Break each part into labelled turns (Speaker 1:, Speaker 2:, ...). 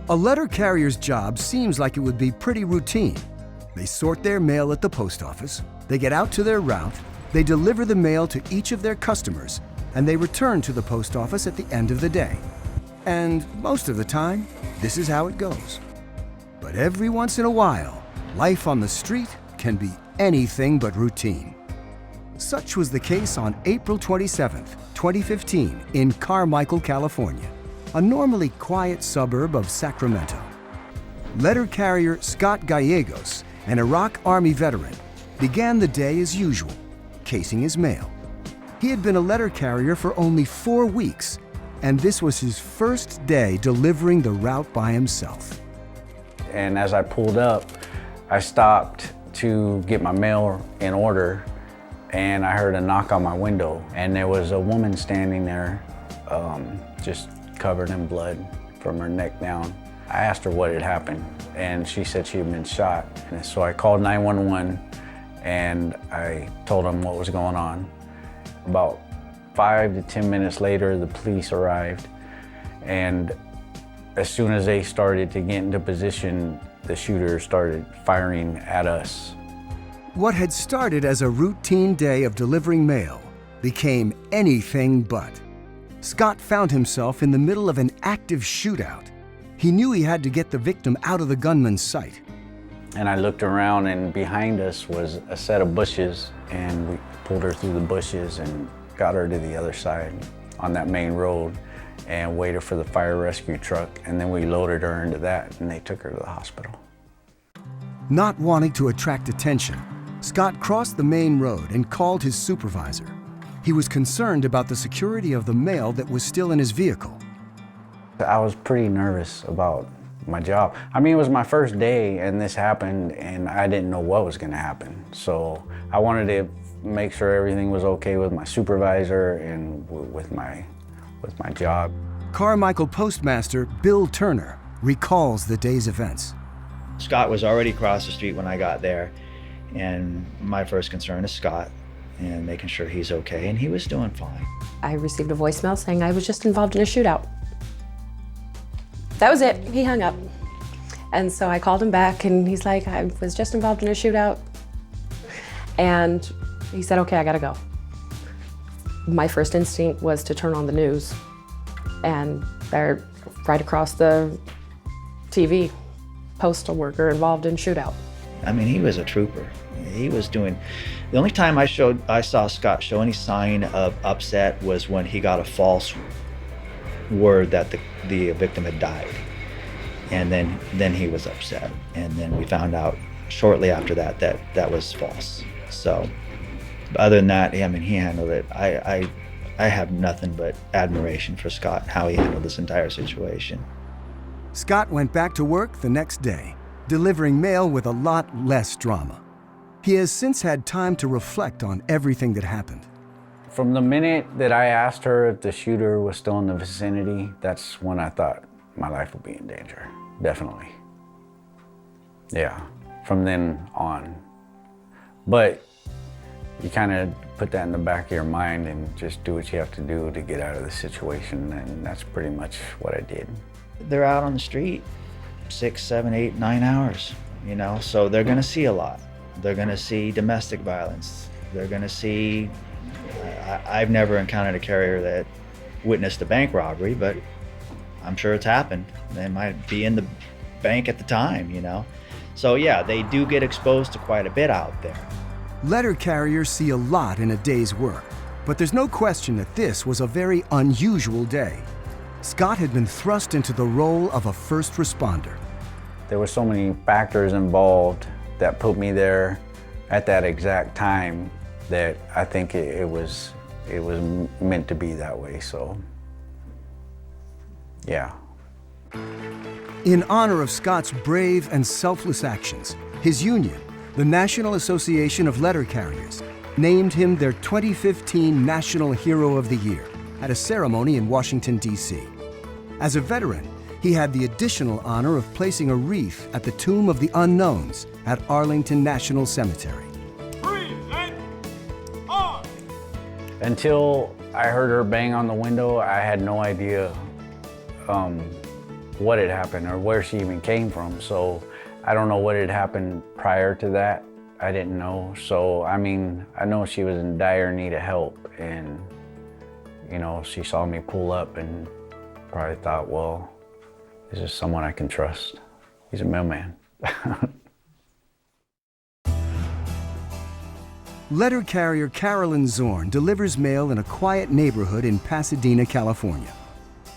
Speaker 1: A letter carrier's job seems like it would be pretty routine. They sort their mail at the post office, they get out to their route, they deliver the mail to each of their customers, and they return to the post office at the end of the day. And most of the time, this is how it goes. But every once in a while, life on the street can be anything but routine. Such was the case on April 27, 2015, in Carmichael, California, a normally quiet suburb of Sacramento. Letter carrier Scott Gallegos, an Iraq Army veteran, began the day as usual, casing his mail. He had been a letter carrier for only 4 weeks, and this was his first day delivering the route by himself.
Speaker 2: And as I pulled up, I stopped to get my mail in order, and I heard a knock on my window, and there was a woman standing there, just covered in blood from her neck down. I asked her what had happened, and she said she had been shot. And so I called 911, and I told them what was going on. About 5 to 10 minutes later, the police arrived, and as soon as they started to get into position, the shooter started firing at us.
Speaker 1: What had started as a routine day of delivering mail became anything but. Scott found himself in the middle of an active shootout. He knew he had to get the victim out of the gunman's sight.
Speaker 2: And I looked around, and behind us was a set of bushes, and we pulled her through the bushes and got her to the other side on that main road and waited for the fire rescue truck, and then we loaded her into that, and they took her to the hospital.
Speaker 1: Not wanting to attract attention, Scott crossed the main road and called his supervisor. He was concerned about the security of the mail that was still in his vehicle.
Speaker 2: I was pretty nervous about my job. I mean, it was my first day and this happened, and I didn't know what was gonna happen. So I wanted to make sure everything was okay with my supervisor and with my job.
Speaker 1: Carmichael Postmaster Bill Turner recalls the day's events.
Speaker 3: Scott was already across the street when I got there, and my first concern is Scott and making sure he's okay, and he was doing fine.
Speaker 4: I received a voicemail saying I was just involved in a shootout. That was it. He hung up. And so I called him back, and he's like, I was just involved in a shootout. And he said, okay, I gotta go. My first instinct was to turn on the news, and there, right across the TV, postal worker involved in shootout.
Speaker 3: I mean, he was a trooper. He was doing, the only time I saw Scott show any sign of upset was when he got a false word that the victim had died. And then he was upset. And then we found out shortly after that that was false. So other than that, I mean, he handled it. I have nothing but admiration for Scott and how he handled this entire situation.
Speaker 1: Scott went back to work the next day, delivering mail with a lot less drama. He has since had time to reflect on everything that happened.
Speaker 2: From the minute that I asked her if the shooter was still in the vicinity, that's when I thought my life would be in danger, definitely. Yeah, from then on. But you kind of put that in the back of your mind and just do what you have to do to get out of the situation, and that's pretty much what I did.
Speaker 3: They're out on the street 6, 7, 8, 9 hours, you know, so they're gonna see a lot. They're gonna see domestic violence. They're gonna see, I've never encountered a carrier that witnessed a bank robbery, but I'm sure it's happened. They might be in the bank at the time, you know. So yeah, they do get exposed to quite a bit out there.
Speaker 1: Letter carriers see a lot in a day's work, but there's no question that this was a very unusual day. Scott had been thrust into the role of a first responder.
Speaker 2: There were so many factors involved that put me there at that exact time that I think it was meant to be that way, so yeah.
Speaker 1: In honor of Scott's brave and selfless actions, his union, the National Association of Letter Carriers, named him their 2015 National Hero of the Year at a ceremony in Washington, D.C. As a veteran, he had the additional honor of placing a wreath at the Tomb of the Unknowns at Arlington National Cemetery.
Speaker 2: Until I heard her bang on the window, I had no idea what had happened or where she even came from. So I don't know what had happened prior to that. I didn't know. So, I mean, I know she was in dire need of help, and, you know, she saw me pull up and probably thought, well, this is someone I can trust. He's a mailman.
Speaker 1: Letter carrier Carolyn Zorn delivers mail in a quiet neighborhood in Pasadena, California.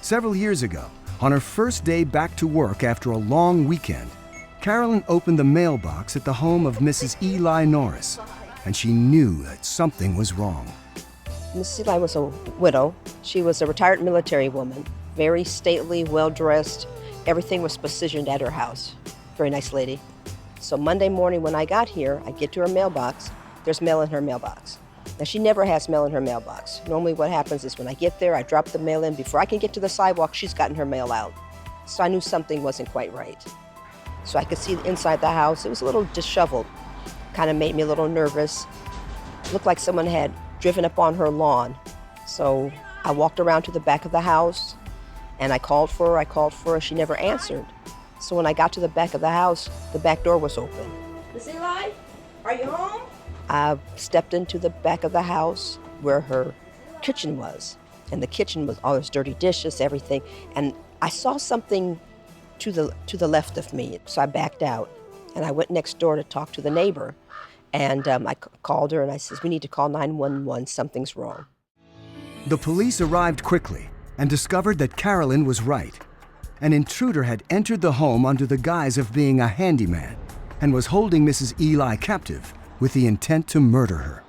Speaker 1: Several years ago, on her first day back to work after a long weekend, Carolyn opened the mailbox at the home of Mrs. Eli Norris, and she knew that something was wrong.
Speaker 5: Mrs. Eli was a widow. She was a retired military woman, very stately, well-dressed. Everything was positioned at her house. Very nice lady. So Monday morning when I got here, I get to her mailbox, there's mail in her mailbox. Now, she never has mail in her mailbox. Normally what happens is when I get there, I drop the mail in. Before I can get to the sidewalk, she's gotten her mail out. So I knew something wasn't quite right. So I could see inside the house. It was a little disheveled. Kind of made me a little nervous. Looked like someone had driven up on her lawn. So I walked around to the back of the house and I called for her. She never answered. So when I got to the back of the house, the back door was open. Miss Eli, are you home? I stepped into the back of the house where her kitchen was. And the kitchen was all those dirty dishes, everything. And I saw something to the left of me. So I backed out and I went next door to talk to the neighbor. And I called her and I said, we need to call 911, something's wrong.
Speaker 1: The police arrived quickly and discovered that Carolyn was right. An intruder had entered the home under the guise of being a handyman and was holding Mrs. Eli captive with the intent to murder her.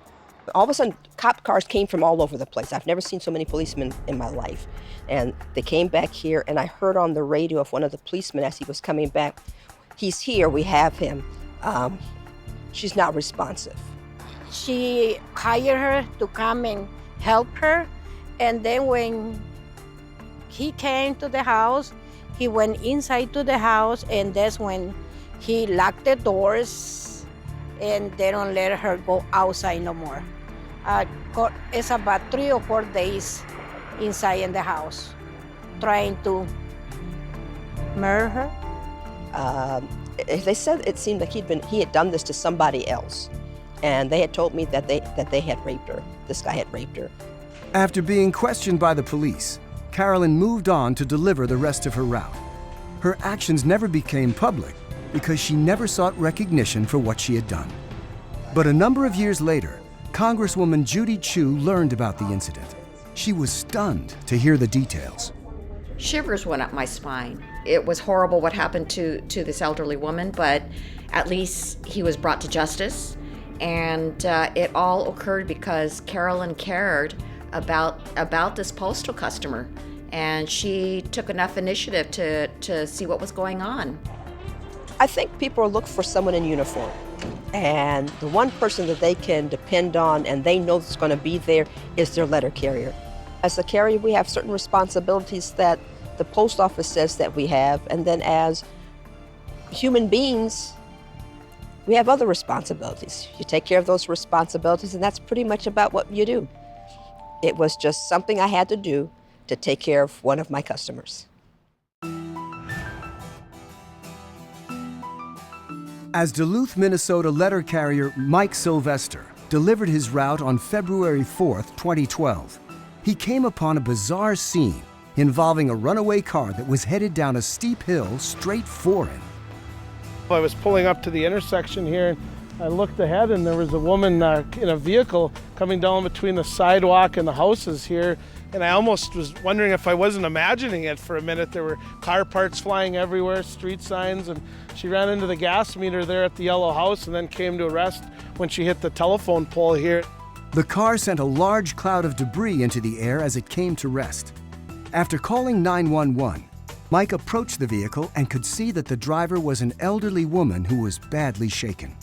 Speaker 5: All of a sudden, cop cars came from all over the place. I've never seen so many policemen in my life. And they came back here, and I heard on the radio of one of the policemen as he was coming back, he's here, we have him. She's not responsive.
Speaker 6: She hired her to come and help her. And then when he came to the house, he went inside to the house, and that's when he locked the doors and they don't let her go outside no more. It's about 3 or 4 days inside in the house, trying to murder her.
Speaker 5: They said it seemed like he had done this to somebody else, and they had told me that they had raped her. This guy had raped her.
Speaker 1: After being questioned by the police, Carolyn moved on to deliver the rest of her route. Her actions never became public because she never sought recognition for what she had done. But a number of years later, Congresswoman Judy Chu learned about the incident. She was stunned to hear the details.
Speaker 7: Shivers went up my spine. It was horrible what happened to this elderly woman, but at least he was brought to justice. And it all occurred because Carolyn cared about this postal customer, and she took enough initiative to see what was going on.
Speaker 5: I think people look for someone in uniform, and the one person that they can depend on and they know is going to be there is their letter carrier. As a carrier, we have certain responsibilities that the post office says that we have, and then as human beings, we have other responsibilities. You take care of those responsibilities, and that's pretty much about what you do. It was just something I had to do to take care of one of my customers.
Speaker 1: As Duluth, Minnesota letter carrier Mike Sylvester delivered his route on February 4th, 2012, he came upon a bizarre scene involving a runaway car that was headed down a steep hill straight for him.
Speaker 8: I was pulling up to the intersection here, and I looked ahead and there was a woman in a vehicle coming down between the sidewalk and the houses here, and I almost was wondering if I wasn't imagining it for a minute. There were car parts flying everywhere, street signs, and she ran into the gas meter there at the yellow house and then came to a rest when she hit the telephone pole here.
Speaker 1: The car sent a large cloud of debris into the air as it came to rest. After calling 911, Mike approached the vehicle and could see that the driver was an elderly woman who was badly shaken.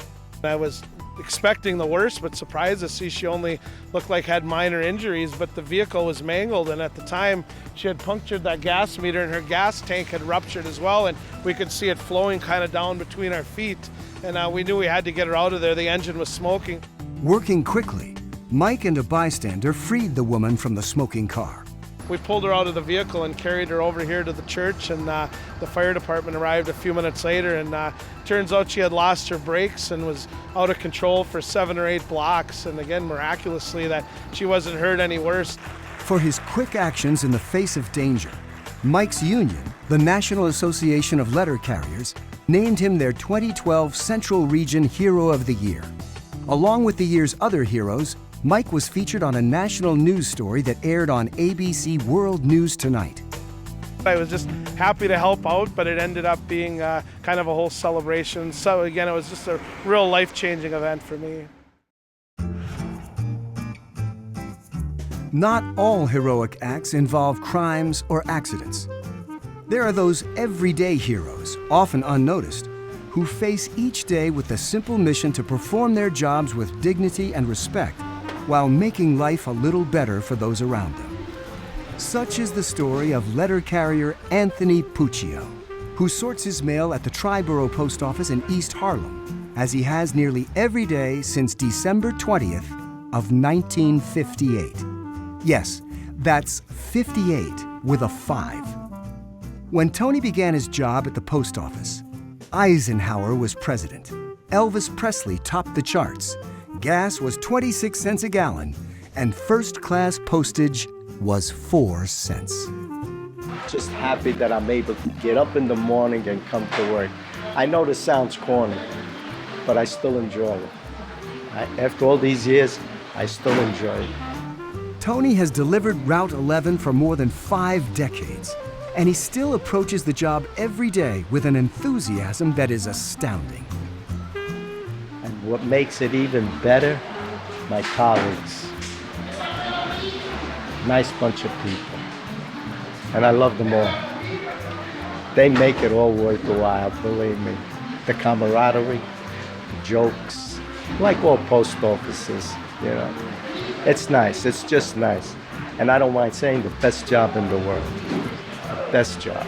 Speaker 8: I was expecting the worst, but surprised to see she only looked like had minor injuries, but the vehicle was mangled, and at the time she had punctured that gas meter and her gas tank had ruptured as well, and we could see it flowing kind of down between our feet, and we knew we had to get her out of there. The engine was smoking.
Speaker 1: Working quickly, Mike and a bystander freed the woman from the smoking car.
Speaker 8: We pulled her out of the vehicle and carried her over here to the church, and the fire department arrived a few minutes later, and turns out she had lost her brakes and was out of control for 7 or 8 blocks, and again, miraculously, that she wasn't hurt any worse.
Speaker 1: For his quick actions in the face of danger, Mike's union, the National Association of Letter Carriers, named him their 2012 Central Region Hero of the Year. Along with the year's other heroes, Mike was featured on a national news story that aired on ABC World News Tonight.
Speaker 8: I was just happy to help out, but it ended up being kind of a whole celebration. So again, it was just a real life-changing event for me.
Speaker 1: Not all heroic acts involve crimes or accidents. There are those everyday heroes, often unnoticed, who face each day with the simple mission to perform their jobs with dignity and respect while making life a little better for those around them. Such is the story of letter carrier Anthony Puccio, who sorts his mail at the Triborough Post Office in East Harlem, as he has nearly every day since December 20th of 1958. Yes, that's 58 with a 5. When Tony began his job at the post office, Eisenhower was president, Elvis Presley topped the charts, gas was 26 cents a gallon, and first-class postage was 4 cents.
Speaker 9: Just happy that I'm able to get up in the morning and come to work. I know this sounds corny, but I still enjoy it. After all these years, I still enjoy it.
Speaker 1: Tony has delivered Route 11 for more than 5 decades, and he still approaches the job every day with an enthusiasm that is astounding.
Speaker 9: And what makes it even better, my colleagues. Nice bunch of people. And I love them all. They make it all worth the while, believe me. The camaraderie, the jokes, like all post offices, you know. It's nice, it's just nice. And I don't mind saying the best job in the world. The best job.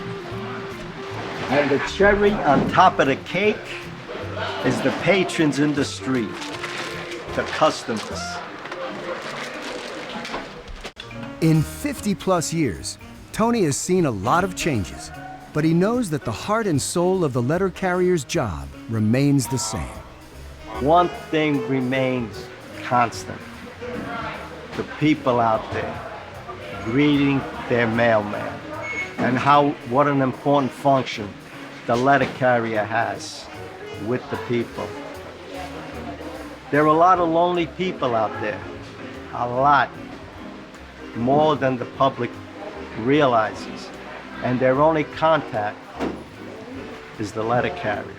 Speaker 9: And the cherry on top of the cake is the patrons in the street, the customers.
Speaker 1: In 50-plus years, Tony has seen a lot of changes, but he knows that the heart and soul of the letter carrier's job remains the same.
Speaker 9: One thing remains constant. The people out there greeting their mailman, and what an important function the letter carrier has with the people. There are a lot of lonely people out there, a lot, more than the public realizes, and their only contact is the letter carrier.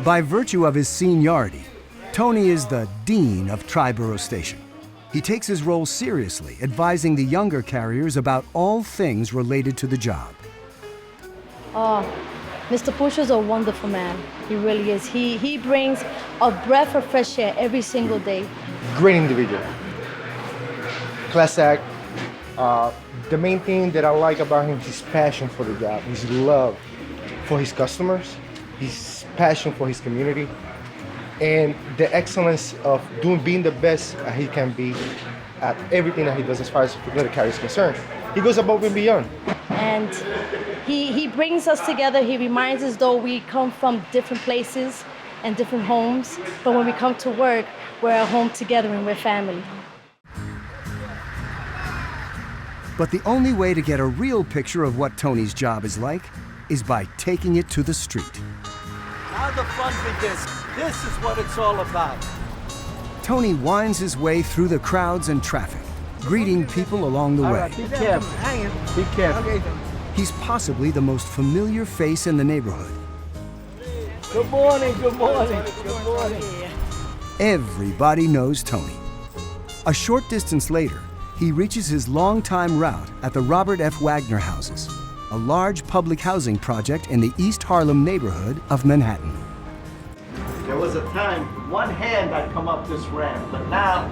Speaker 1: By virtue of his seniority, Tony is the dean of Triborough Station. He takes his role seriously, advising the younger carriers about all things related to the job.
Speaker 10: Mr. Puccio is a wonderful man. He really is. He brings a breath of fresh air every single day.
Speaker 11: Great individual. Class act. The main thing that I like about him is his passion for the job, his love for his customers, his passion for his community, and the excellence of being the best he can be at everything that he does as far as the letter carrier is concerned. He goes above and beyond.
Speaker 10: And he brings us together. He reminds us though we come from different places and different homes, but when we come to work, we're at home together and we're family.
Speaker 1: But the only way to get a real picture of what Tony's job is like is by taking it to the street.
Speaker 9: Now the fun begins. This is what it's all about.
Speaker 1: Tony winds his way through the crowds and traffic, greeting people along the way.
Speaker 9: Right, be careful. Be careful.
Speaker 1: He's possibly the most familiar face in the neighborhood.
Speaker 9: Good morning, good morning, good morning.
Speaker 1: Everybody knows Tony. A short distance later, he reaches his longtime route at the Robert F. Wagner Houses, a large public housing project in the East Harlem neighborhood of Manhattan.
Speaker 9: There was a time, one hand I'd come up this ramp, but now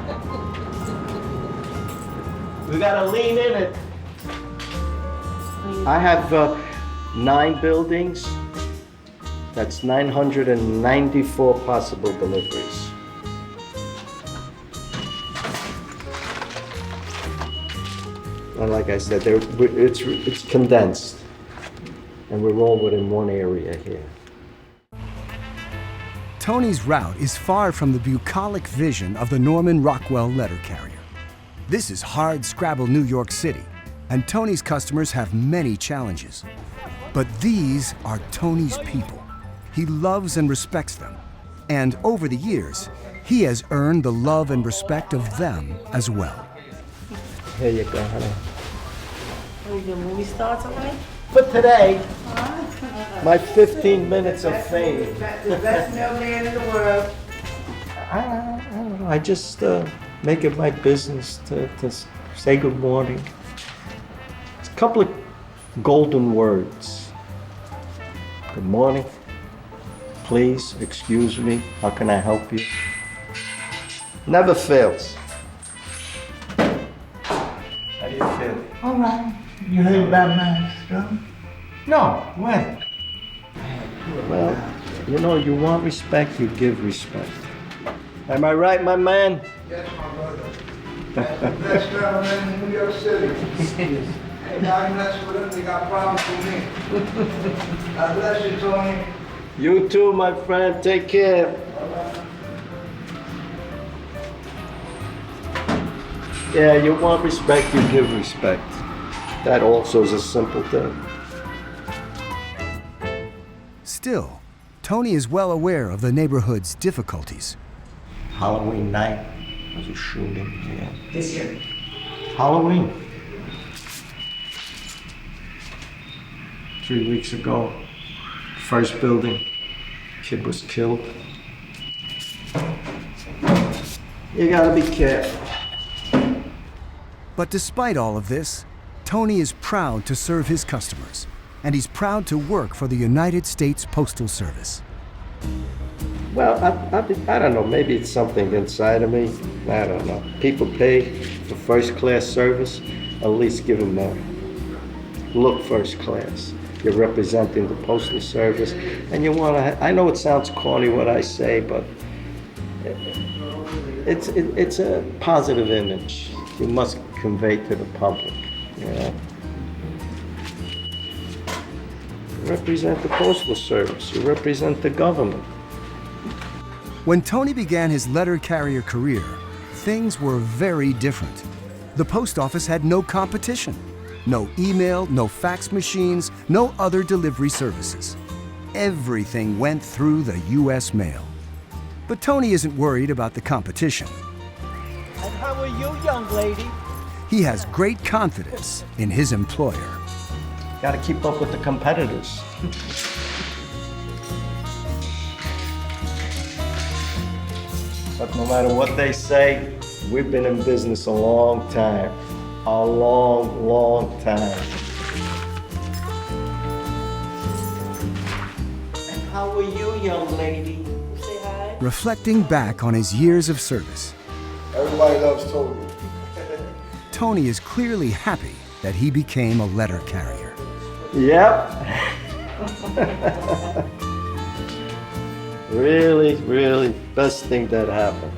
Speaker 9: we gotta lean in it. I have 9 buildings. That's 994 possible deliveries. And like I said, it's condensed. And we're all within one area here.
Speaker 1: Tony's route is far from the bucolic vision of the Norman Rockwell letter carrier. This is hard-scrabble New York City, and Tony's customers have many challenges. But these are Tony's people. He loves and respects them. And over the years, he has earned the love and respect of them as well.
Speaker 9: Here you go, honey.
Speaker 12: The movie starts already?
Speaker 9: For today, my 15 minutes of fame.
Speaker 12: The best mailman in the world.
Speaker 9: I don't know. I just make it my business to say good morning. It's a couple of golden words. Good morning. Please, excuse me. How can I help you? Never fails. How do you feel?
Speaker 12: All right. You heard about my stuff?
Speaker 9: No, when? Well, you know, you want respect, you give respect. Am I right, my man?
Speaker 11: Yes, my brother. Best gentleman in New York City. Hey, God bless with them. They got problems with me. God bless you, Tony.
Speaker 9: You too, my friend. Take care. Yeah, you want respect, you give respect. That also is a simple thing.
Speaker 1: Still, Tony is well aware of the neighborhood's difficulties.
Speaker 9: Halloween night was a shooting here.
Speaker 12: This year.
Speaker 9: Halloween. 3 weeks ago, first building, kid was killed. You gotta be careful.
Speaker 1: But despite all of this, Tony is proud to serve his customers, and he's proud to work for the United States Postal Service.
Speaker 9: Well, I don't know, maybe it's something inside of me. I don't know. People pay for first class service, at least give them that. Look first class. You're representing the Postal Service, and you want to, I know it sounds corny what I say, but it's a positive image you must convey to the public. You know? You represent the Postal Service, you represent the government.
Speaker 1: When Tony began his letter carrier career, things were very different. The post office had no competition. No email, no fax machines, no other delivery services. Everything went through the U.S. mail. But Tony isn't worried about the competition.
Speaker 9: And how are you, young lady?
Speaker 1: He has great confidence in his employer.
Speaker 9: Gotta keep up with the competitors. But no matter what they say, we've been in business a long time. A long, long time. And how are you, young lady?
Speaker 12: Say hi.
Speaker 1: Reflecting back on his years of service,
Speaker 11: Everybody loves Tony.
Speaker 1: Tony is clearly happy that he became a letter carrier.
Speaker 9: Yep. Really, really, best thing that happened.